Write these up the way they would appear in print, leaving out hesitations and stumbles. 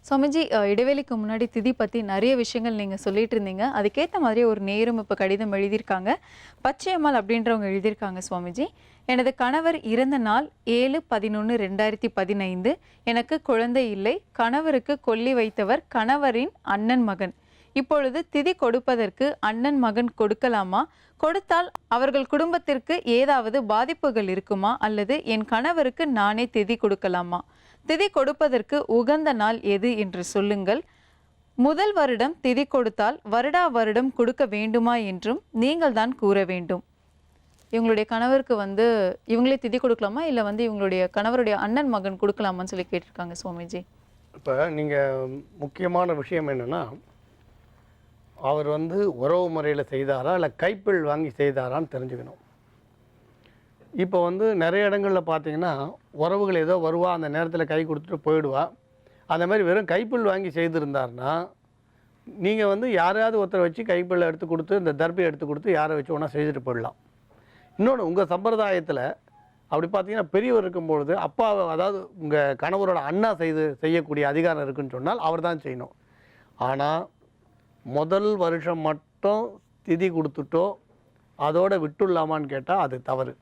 சுவாமிஜி, இடைவேளைக்கு முன்னாடி திதி பத்தி நிறைய விஷயங்கள் நீங்க சொல்லிட்டு இருந்தீங்க. அதுக்கேத்த மாதிரியே ஒரு நேயரும் இப்ப கடிதம் எழுதியிருக்காங்க. பச்சையம்மாள் அப்படின்றவங்க எழுதியிருக்காங்க சுவாமிஜி. எனது கணவர் இறந்த நாள் 7/11/2015. எனக்கு குழந்தை இல்லை. கணவருக்கு கொல்லி வைத்தவர் கணவரின் அண்ணன் மகன். இப்பொழுது திதி கொடுப்பதற்கு அண்ணன் மகன் கொடுக்கலாமா? கொடுத்தால் அவர்கள் குடும்பத்திற்கு ஏதாவது பாதிப்புகள் இருக்குமா? அல்லது என் கணவருக்கு நானே திதி கொடுக்கலாமா? திதி கொடுப்பதற்கு உகந்த நாள் எது என்று சொல்லுங்கள். முதல் வருடம் திதி கொடுத்தால் வருடா வருடம் கொடுக்க வேண்டுமா என்றும் நீங்கள் தான் கூற வேண்டும். இவங்களுடைய கணவருக்கு இவங்களே திதி கொடுக்கலாமா, இல்லை இவங்களுடைய கணவருடைய அண்ணன் மகன் கொடுக்கலாமான்னு சொல்லி கேட்டிருக்காங்க சுவாமிஜி. இப்போ நீங்கள் முக்கியமான விஷயம் என்னென்னா, அவர் உறவு முறையில் செய்தாரா இல்லை கைப்பிள் வாங்கி செய்தாரான்னு தெரிஞ்சுக்கணும். இப்போ நிறைய இடங்களில் பார்த்தீங்கன்னா, உறவுகள் ஏதோ வருவா, அந்த நேரத்தில் கை கொடுத்துட்டு போயிடுவா. அந்த மாதிரி வெறும் கைப்பிள் வாங்கி செய்திருந்தாருன்னா, நீங்கள் யாரையாவது ஒருத்தரை வச்சு கைப்பிள்ளை எடுத்து கொடுத்து, இந்த தர்பை எடுத்து கொடுத்து யாரை வச்சு ஒன்றா செய்துட்டு போயிடலாம். இன்னொன்று, உங்கள் சம்பிரதாயத்தில் அப்படி பார்த்தீங்கன்னா, பெரியவர் இருக்கும்பொழுது அப்பா, அதாவது உங்கள் கணவரோட அண்ணா செய்யக்கூடிய அதிகாரம் இருக்குதுன்னு சொன்னால் அவர் தான் செய்யணும். ஆனால் முதல் வருஷம் மட்டும் திதி கொடுத்துட்டோ அதோடு விட்டுடலாமான்னு கேட்டால் அது தவறு.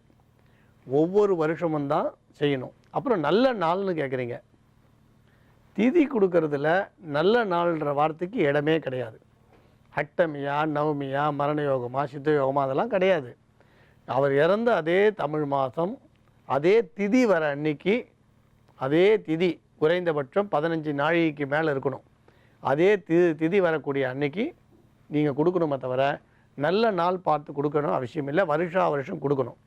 ஒவ்வொரு வருஷமும் தான் செய்யணும். அப்புறம் நல்ல நாள்னு கேட்குறீங்க. திதி கொடுக்கறதுல நல்ல நாள்ன்ற வார்த்தைக்கு இடமே கிடையாது. அட்டமியா, நவமியா, மரண யோகமா, சித்த யோகமா, அதெல்லாம் கிடையாது. அவர் இறந்த அதே தமிழ் மாதம் அதே திதி வர அன்னைக்கு, அதே திதி குறைந்தபட்சம் 15 நாழிகைக்கு மேலே இருக்கணும். அதே திதி வரக்கூடிய அன்னைக்கு நீங்கள் கொடுக்கணுமே தவிர நல்ல நாள் பார்த்து கொடுக்கணும் அவசியம் இல்லை. வருஷம் கொடுக்கணும்.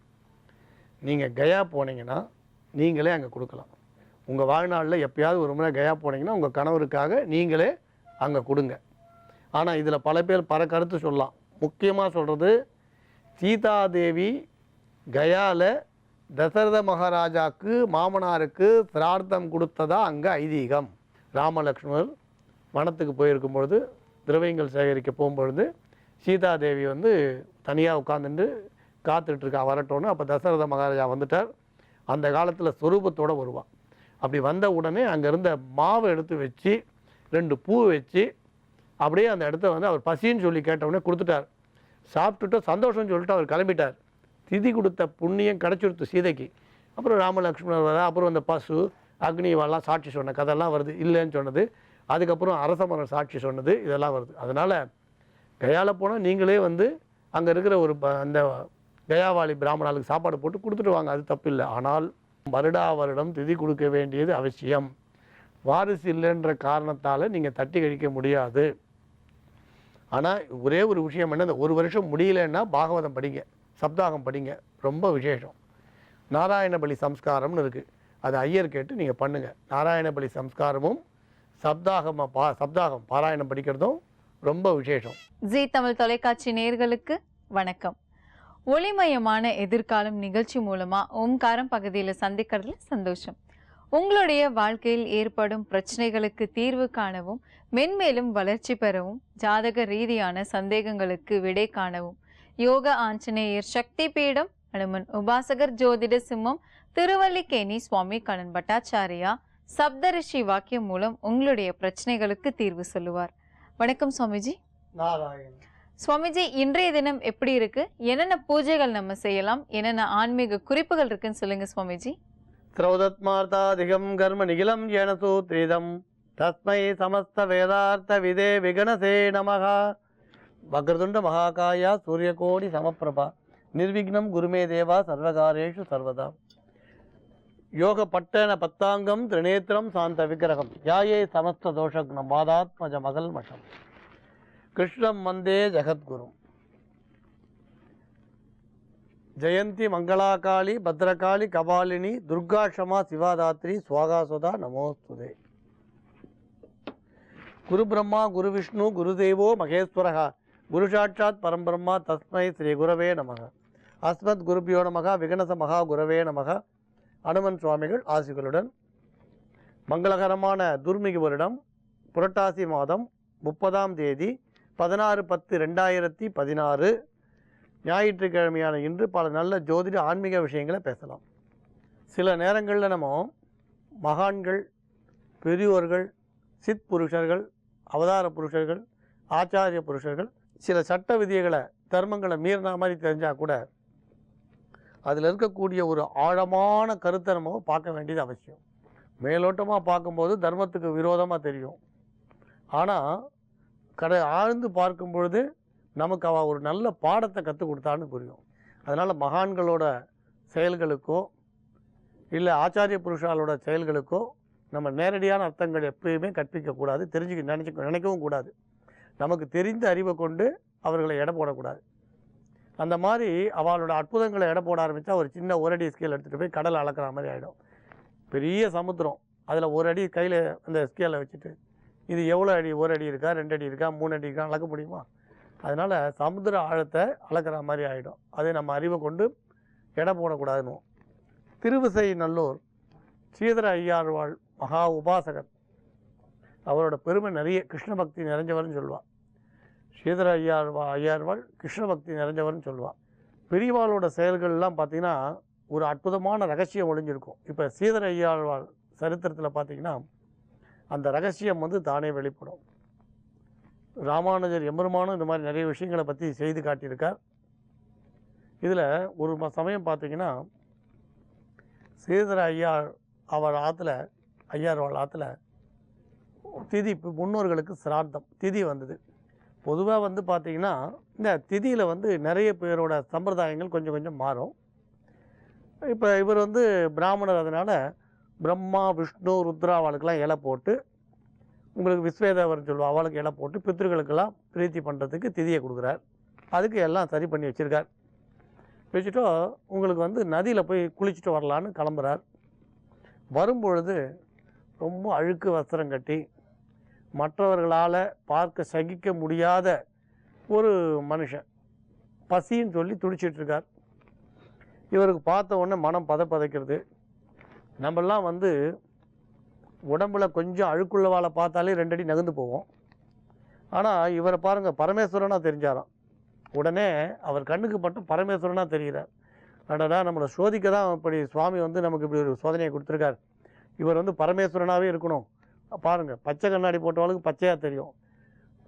நீங்கள் கயா போனீங்கன்னா நீங்களே அங்கே கொடுக்கலாம். உங்கள் வாழ்நாளில் எப்பயாவது ஒரு முறை கயா போனீங்கன்னா உங்கள் கணவருக்காக நீங்களே அங்கே கொடுங்க. ஆனால் இதில் பல பேர் பல கருத்து சொல்லலாம். முக்கியமாக சொல்கிறது, சீதாதேவி கயாவில் தசரத மகாராஜாவுக்கு மாமனாருக்கு சிரார்த்தம் கொடுத்ததா அங்கே ஐதீகம். ராமலக்ஷ்மணர் வனத்துக்கு போயிருக்கும்பொழுது, திரவியங்கள் சேகரிக்க போகும்பொழுது சீதாதேவி தனியாக உட்காந்துட்டு காத்துட்ருக்கா வரட்டோன்னு. அப்போ தசரத மகாராஜா வந்துட்டார். அந்த காலத்தில் சொரூபத்தோடு வருவாள். அப்படி வந்த உடனே அங்கே இருந்த மாவை எடுத்து வச்சு 2 பூ வச்சு அப்படியே அந்த இடத்த அவர் பசின்னு சொல்லி கேட்டவுடனே கொடுத்துட்டார். சாப்பிட்டுட்டு சந்தோஷம்னு சொல்லிட்டு அவர் கிளம்பிட்டார். திதி கொடுத்த புண்ணியம் கிடச்சிருத்து சீதைக்கு. அப்புறம் ராமலக்ஷ்மணர் வர, அப்புறம் அந்த பசு அக்னிவெல்லாம் சாட்சி சொன்ன கதையெல்லாம் வருது. இல்லைன்னு சொன்னது, அதுக்கப்புறம் அரசமரம் சாட்சி சொன்னது, இதெல்லாம் வருது. அதனால் கயாவில் போனால் நீங்களே அங்கே இருக்கிற ஒரு அந்த கயாவாளி பிராமணாளுக்கு சாப்பாடு போட்டு கொடுத்துட்டு வாங்க, அது தப்பு இல்லை. ஆனால் வருடா வருடம் திதி கொடுக்க வேண்டியது அவசியம். வாரிசு இல்லைன்ற காரணத்தால் நீங்கள் தட்டி கழிக்க முடியாது. ஆனால் ஒரே ஒரு விஷயம் என்ன, இந்த ஒரு வருஷம் முடியலன்னா பாகவதம் படிங்க, சப்தாகம் படிங்க, ரொம்ப விசேஷம். நாராயண பலி சம்ஸ்காரம்னு இருக்குது, அது ஐயர் கேட்டு நீங்கள் பண்ணுங்கள். நாராயண பலி சம்ஸ்காரமும் சப்தாகம் பாராயணம் படிக்கிறதும் ரொம்ப விசேஷம். ஜீ தமிழ் தொலைக்காட்சி நேயர்களுக்கு வணக்கம். ஒளிமயமான எதிர்காலம் நிகழ்ச்சி மூலமா ஓம்காரம் பகுதியில் சந்திக்கிறதுல சந்தோஷம். உங்களுடைய வாழ்க்கையில் ஏற்படும் பிரச்சனைகளுக்கு தீர்வு காணவும், மென்மேலும் வளர்ச்சி பெறவும், ஜாதக ரீதியான சந்தேகங்களுக்கு விடை காணவும் யோக ஆஞ்சநேயர் சக்தி பீடம், அனுமன் உபாசகர் ஜோதிட சிம்மம், திருவல்லிக்கேணி சுவாமி கண்ணன் பட்டாச்சாரியா சப்தரிஷி வாக்கியம் மூலம் உங்களுடைய பிரச்சனைகளுக்கு தீர்வு சொல்லுவார். வணக்கம் சுவாமிஜி. நாராயண். சுவாமிஜி, இன்றைய தினம் எப்படி இருக்கு? என்னென்ன பூஜைகள் நம்ம செய்யலாம்? என்னென்ன ஆன்மீக குறிப்புகள் இருக்குன்னு சொல்லுங்க சுவாமிஜி. திரௌதத்மார்த்தாதிகம் கர்ம நிகிலம் ஏன சூத்ரிதம் தஸ்மை சமஸ்த வேதார்த்த விதே விகனசே நமஹ. வக்ரதுண்ட மகாகாயா சூரியகோடி சமப்பிரபா நிர்விக்னம் குருமே தேவா சர்வகாரேஷு சர்வதா. யோக பட்டன பத்தாங்கம் திரிநேத்திரம் சாந்த விக்கிரகம் யாயே சமஸ்த தோஷக்னம் வாதாத்மஜ மகள் மஷம் கிருஷ்ணம் வந்தே ஜெகத்குரு. ஜெயந்தி மங்களாகாளி பத்ரகாளி கபாலினி துர்காஷமா சிவாதாத்ரி சுவாகாசுதா நமோஸ்துதே. குரு பிரம்மா குரு விஷ்ணு குருதேவோ மகேஸ்வரः குரு சாட்சாத் பரம்பிரம்மா தஸ்மை ஸ்ரீ குரவே நமக. அஸ்மத் குருபியோ நமக விகனச மகா குரவே நமக. அனுமன் சுவாமிகள் ஆசிகளுடன் மங்களகரமான துர்மிகு வருடம் புரட்டாசி மாதம் 30ஆம் தேதி 16/10/2016 ஞாயிற்றுக்கிழமையான இன்று பல நல்ல ஜோதிட ஆன்மீக விஷயங்களை பேசலாம். சில நேரங்களில் நம்ம மகான்கள், பெரியோர்கள், சித் புருஷர்கள், அவதார புருஷர்கள், ஆச்சாரிய புருஷர்கள் சில சட்ட விதிகளை தர்மங்களை மீறின மாதிரி தெரிஞ்சால் கூட அதில் இருக்கக்கூடிய ஒரு ஆழமான கருத்தை நம்ம பார்க்க வேண்டியது அவசியம். மேலோட்டமாக பார்க்கும்போது தர்மத்துக்கு விரோதமாக தெரியும். ஆனால் ஆழ்ந்து பார்க்கும் பொழுது நமக்கு அவள் ஒரு நல்ல பாடத்தை கற்றுக் கொடுத்தான்னு புரியும். அதனால் மகான்களோட செயல்களுக்கோ இல்லை ஆச்சாரிய புருஷாலோட செயல்களுக்கோ நம்ம நேரடியான அர்த்தங்கள் எப்பயுமே கற்பிக்கக்கூடாது, நினைக்கவும் கூடாது. நமக்கு தெரிந்த அறிவை கொண்டு அவர்களை எடை போடக்கூடாது. அந்த மாதிரி அவளோட அற்புதங்களை எடை போட ஆரம்பித்தா ஒரு சின்ன ஒரு அடி ஸ்கேல் எடுத்துகிட்டு போய் கடலை அளக்கிற மாதிரி ஆகிடும். பெரிய சமுத்திரம், அதில் ஒரு அடி கையில் அந்த ஸ்கேலை வச்சுட்டு இது எவ்வளோ அடி, ஒரு அடி இருக்கா, 2 அடி இருக்கா, 3 அடி இருக்கா அளக்க முடியுமா? அதனால் சமுத்திர ஆழத்தை அளக்கிற மாதிரி ஆகிடும். அதை நம்ம அறிவை கொண்டு எடை போடக்கூடாதுன்னு. திருவிசை நல்லூர் ஸ்ரீதர ஐயாழ்வாள் மகா உபாசகர், அவரோட பெருமை நிறைய, கிருஷ்ண பக்தி நிறைஞ்சவர்னு சொல்லுவாள். ஸ்ரீதர ஐயாழ்வாள் கிருஷ்ண பக்தி நிறைஞ்சவர்னு சொல்லுவாள். பெரியவாளோட செயல்கள்லாம் பார்த்திங்கன்னா ஒரு அற்புதமான ரகசியம் ஒளிஞ்சிருக்கும். இப்போ ஸ்ரீதர ஐயாழ்வாள் சரித்திரத்தில் பார்த்திங்கன்னா அந்த ரகசியம் தானே வெளிப்படும். ராமானுஜர் எம்பெருமானும் இந்த மாதிரி நிறைய விஷயங்களை பற்றி செய்து காட்டியிருக்கார். இதில் ஒரு சமயம் பார்த்திங்கன்னா ஸ்ரீதர ஐயாழ்வாள் ஆற்றுல திதி, முன்னோர்களுக்கு சிரார்த்தம் திதி வந்தது. பொதுவாக பார்த்திங்கன்னா இந்த திதியில் நிறைய பேரோட சம்பிரதாயங்கள் கொஞ்சம் கொஞ்சம் மாறும். இப்போ இவர் பிராமணர், அதனால் பிரம்மா விஷ்ணு ருத்ரா அவளுக்கெல்லாம் இலை போட்டு, உங்களுக்கு விஸ்வேதேவர்னு சொல்லுவா அவளுக்கு இலை போட்டு பித்ருக்களுக்கெல்லாம் பிரீத்தி பண்ணுறதுக்கு திதியை கொடுக்குறார். அதுக்கு எல்லாம் சரி பண்ணி வச்சுருக்கார். வச்சுட்டோ உங்களுக்கு நதியில் போய் குளிச்சுட்டு வரலான்னு கிளம்புறார். வரும்பொழுது ரொம்ப அழுக்கு வஸ்திரம் கட்டி மற்றவர்களால் பார்க்க சகிக்க முடியாத ஒரு மனுஷன், பசின்னு சொல்லி துடிச்சிட்ருக்கார். இவருக்கு பார்த்த உடனே மனம் பதைக்கிறது. நம்மெல்லாம் உடம்புல கொஞ்சம் அழுக்குள்ளவாளை பார்த்தாலே 2 அடி நகர்ந்து போவோம். ஆனால் இவரை பாருங்கள், பரமேஸ்வரனாக தெரிஞ்சாராம். உடனே அவர் கண்ணுக்கு மட்டும் பரமேஸ்வரனாக தெரிகிறார். அடடா, நம்மளை சோதிக்க தான் இப்படி சுவாமி நமக்கு இப்படி ஒரு சோதனையை கொடுத்துருக்கார். இவர் பரமேஸ்வரனாகவே இருக்கணும். பாருங்கள், பச்சை கண்ணாடி போட்டவளுக்கு பச்சையாக தெரியும்.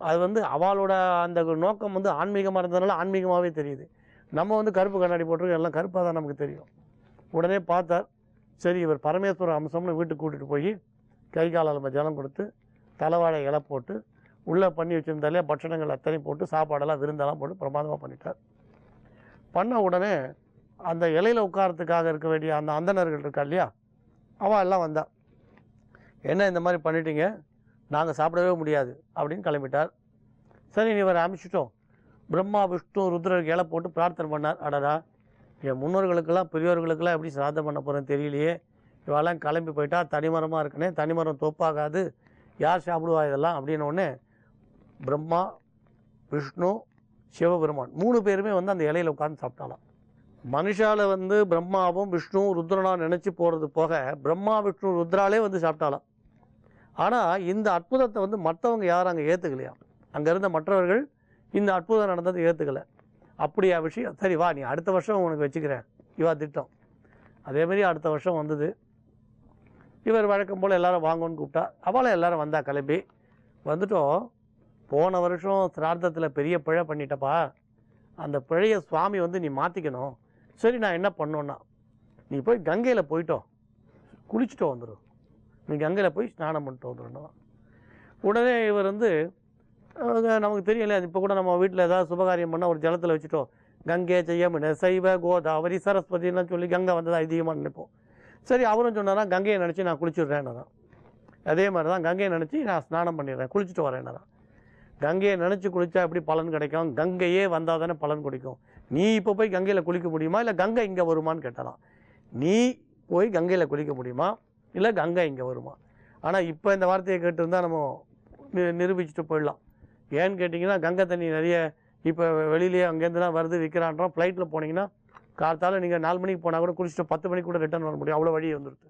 அது அவளோட அந்த நோக்கம் ஆன்மீகமாக இருந்ததுனால ஆன்மீகமாகவே தெரியுது. நம்ம கருப்பு கண்ணாடி போட்டிருக்கோம், எல்லாம் கருப்பாக தான் நமக்கு தெரியும். உடனே பார்த்தார், சரி இவர் பரமேஸ்வர அம்சம்னு வீட்டுக்கு கூட்டிகிட்டு போய் கை காலால் ஜலம் கொடுத்து தலைவாழை இலை போட்டு உள்ளே பண்ணி வச்சுருந்தாலே பட்சணங்கள் அத்தனை போட்டு சாப்பாடெல்லாம் விருந்தெல்லாம் போட்டு பிரமாதமாக பண்ணிட்டார். பண்ண உடனே அந்த இலையில் உட்காரத்துக்காக இருக்க வேண்டிய அந்த அந்தணர்கள் இருக்கா இல்லையா, அவள் எல்லாம் வந்தா. என்ன இந்த மாதிரி பண்ணிட்டீங்க, நாங்கள் சாப்பிடவே முடியாது அப்படின்னு கிளம்பிட்டார். சரி இவரை அனுப்பிச்சிட்டோம். பிரம்மா விஷ்ணு ருத்ரருக்கு இலை போட்டு பிரார்த்தனை பண்ணார். அடடா, என் முன்னோர்களுக்கெல்லாம் பெரியோர்களுக்கெல்லாம் எப்படி சிராதம் பண்ண போகிறேன்னு தெரியலையே, இவெல்லாம் கிளம்பி போயிட்டா தனிமரமாக இருக்குனே, தனிமரம் தோப்பாகாது, யார் சாப்பிடுவா இதெல்லாம் அப்படின்னோடனே பிரம்மா விஷ்ணு சிவபெருமான் 3 பேருமே அந்த இலையில் உட்காந்து சாப்பிட்டாலாம். மனுஷால பிரம்மாவும் விஷ்ணு ருத்ரனா நினச்சி போகிறது போக பிரம்மா விஷ்ணு ருத்ராலே சாப்பிட்டாலாம். ஆனால் இந்த அற்புதத்தை மற்றவங்க யாரும் அங்கே ஏற்றுக்கலையா, அங்கே இருந்த மற்றவர்கள் இந்த அற்புதம் நடந்தது ஏற்றுக்கலை. அப்படியா விஷயம், சரி வா நீ அடுத்த வருஷம் உனக்கு வச்சுக்கிறேன், இவா திட்டம். அதேமாரி அடுத்த வருஷம் வந்தது. இவர் வழக்கம் போல் எல்லோரும் வாங்கன்னு கூப்பிட்டா. அவளை எல்லோரும் வந்தா கிளம்பி வந்துட்டோம். போன வருஷம் சிரார்த்தத்தில் பெரிய பிழை பண்ணிட்டப்பா, அந்த பிழையை சுவாமி நீ மாற்றிக்கணும். சரி நான் என்ன பண்ணோன்னா, நீ போய் கங்கையில் போயிட்டோம் குளிச்சுட்டு வந்துடும், நீ கங்கையில் போய் ஸ்நானம் பண்ணிட்டு வந்துடணும். உடனே இவர் நமக்கு தெரியல, இப்போ கூட நம்ம வீட்டில் ஏதாவது சுபகாரியம் பண்ணால் ஒரு ஜலத்தில் வச்சுட்டோம், கங்கை செய்யமின சைவ கோதாவரி சரஸ்வதிலாம் சொல்லி கங்கை வந்ததாக அதிகமாக நினைப்போம். சரி அவரும் சொன்னாரா, கங்கையை நினச்சி நான் குளிச்சுட்றேன்னு தான். அதே மாதிரி தான் கங்கையை நினச்சி நான் ஸ்நானம் பண்ணிடுறேன், குளிச்சுட்டு வரேன்னு தான். கங்கையை நினச்சி குளித்தா எப்படி பலன் கிடைக்கும், கங்கையே வந்தால் தானே பலன் கிடைக்கும். நீ இப்போ போய் கங்கையில் குளிக்க முடியுமா, இல்லை கங்கை இங்கே வருமானு கேட்டாலாம். நீ போய் கங்கையில் குளிக்க முடியுமா, இல்லை கங்கை இங்கே வருமா? ஆனால் இப்போ இந்த வார்த்தையை கேட்டுருந்தால் நம்ம நிரூபிச்சுட்டு போயிடலாம். ஏன்னு கேட்டிங்கன்னா, கங்கை தண்ணி நிறைய இப்போ வெளியிலேயே அங்கேருந்துலாம் வருது விற்கிறான்றோம். ஃப்ளைட்டில் போனீங்கன்னா கார்த்தால நீங்கள் 4 மணிக்கு போனால் கூட குளிச்சுட்டு 10 மணிக்கு கூட ரிட்டர்ன் வர முடியும், அவ்வளோ வழி வந்துடுது.